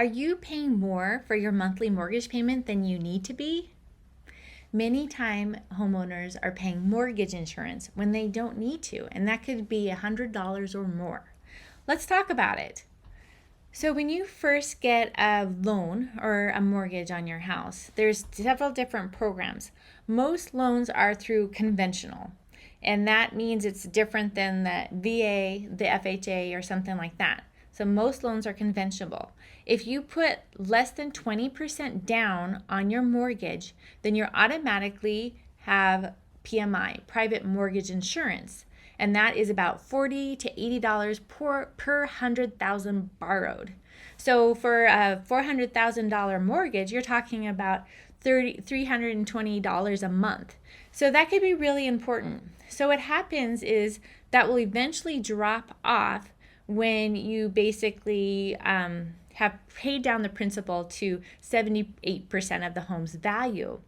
Are you paying more for your monthly mortgage payment than you need to be? Many time homeowners are paying mortgage insurance when they don't need to, and that could be $100 or more. Let's talk about it. So when you first get a loan or a mortgage on your house, there's several different programs. Most loans are through conventional, and that means it's different than the VA, the FHA, or something like that. So most loans are conventional. If you put less than 20% down on your mortgage, then you automatically have PMI, private mortgage insurance. And that is about $40 to $80 per 100,000 borrowed. So for a $400,000 mortgage, you're talking about $320 a month. So that could be really important. So what happens is that will eventually drop off when you basically have paid down the principal to 78% of the home's value.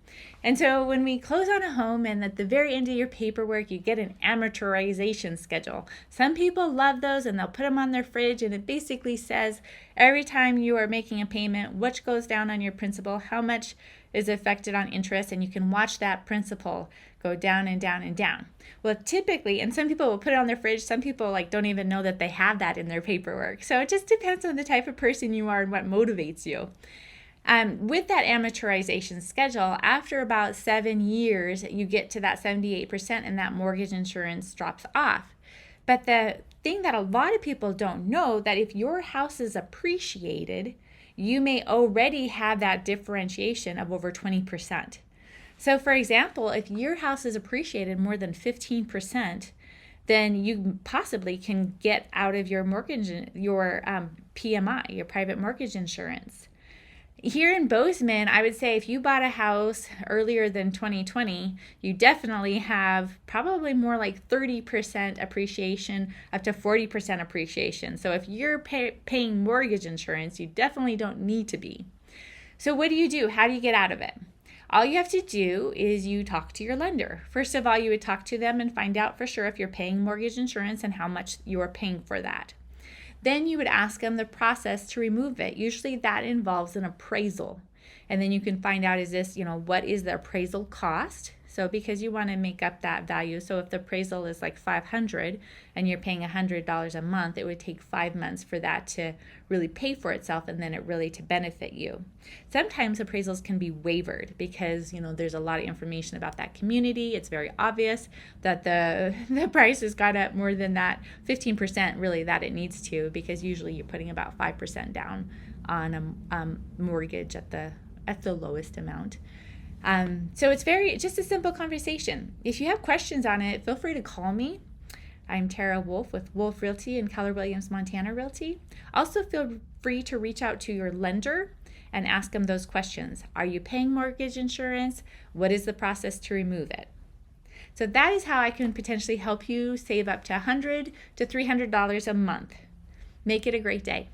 And so when we close on a home and at the very end of your paperwork, you get an amortization schedule. Some people love those and they'll put them on their fridge, and it basically says every time you are making a payment, what goes down on your principal, how much is affected on interest, and you can watch that principal go down and down and down. Well, typically, and some people will put it on their fridge, some people don't even know that they have that in their paperwork. So it just depends on the type of person you are and what motivates you. With that amortization schedule, after about 7 years, you get to that 78% and that mortgage insurance drops off. But the thing that a lot of people don't know, that if your house is appreciated, you may already have that differentiation of over 20%. So for example, if your house is appreciated more than 15%, then you possibly can get out of your mortgage, your PMI, your private mortgage insurance. Here in Bozeman, I would say if you bought a house earlier than 2020, you definitely have probably more like 30% appreciation, up to 40% appreciation. So if you're paying mortgage insurance, you definitely don't need to be. So what do you do? How do you get out of it? All you have to do is you talk to your lender. First of all, you would talk to them and find out for sure if you're paying mortgage insurance and how much you are paying for that. Then you would ask them the process to remove it. Usually that involves an appraisal. And then you can find out, is this, what is the appraisal cost? So because you want to make up that value. So if the appraisal is like $500 and you're paying $100 a month, it would take 5 months for that to really pay for itself and then it really to benefit you. Sometimes appraisals can be wavered because, there's a lot of information about that community. It's very obvious that the price has got up more than that 15% really that it needs to, because usually you're putting about 5% down on a mortgage at the lowest amount. So it's just a simple conversation. If you have questions on it, feel free to call me. I'm Tara Wolf with Wolf Realty and Keller Williams Montana Realty. Also feel free to reach out to your lender and ask them those questions. Are you paying mortgage insurance? What is the process to remove it? So that is how I can potentially help you save up to $100 to $300 a month. Make it a great day.